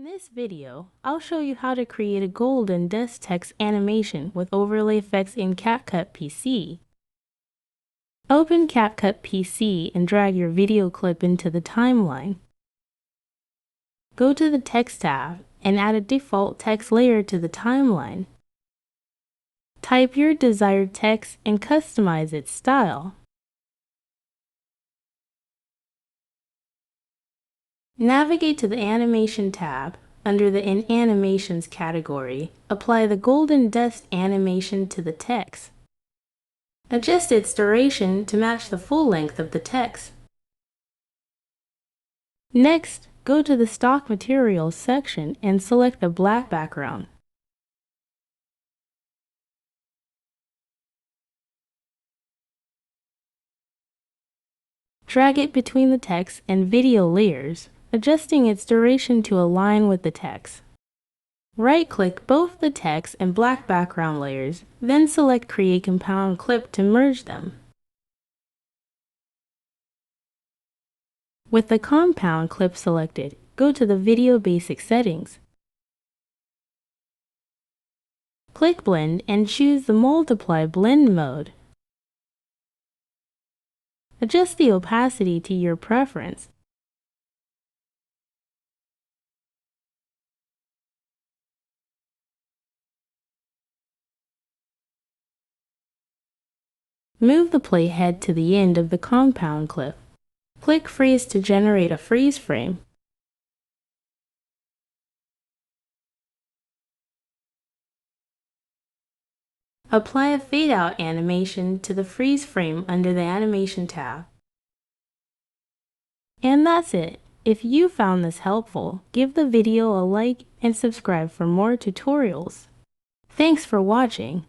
this video, I'll show you how to create a golden dust text animation with overlay effects in CapCut PC. Open CapCut PC and drag your video clip into the timeline. Go to the Text tab and add a default text layer to the timeline. Type your desired text and customize its style. Navigate to the Animation tab. Under the In Animations category, apply the golden dust animation to the text. Adjust its duration to match the full length of the text. Next, go to the Stock Materials section and select the black background. Drag it between the text and video layers, adjusting its duration to align with the text. Right-click both the text and black background layers, then select Create Compound Clip to merge them. With the compound clip selected, go to the Video Basic Settings. Click Blend and choose the Multiply Blend mode. Adjust the opacity to your preference. Move the playhead to the end of the compound clip. Click Freeze to generate a freeze frame. Apply a fade-out animation to the freeze frame under the Animation tab. And that's it. If you found this helpful, give the video a like and subscribe for more tutorials. Thanks for watching.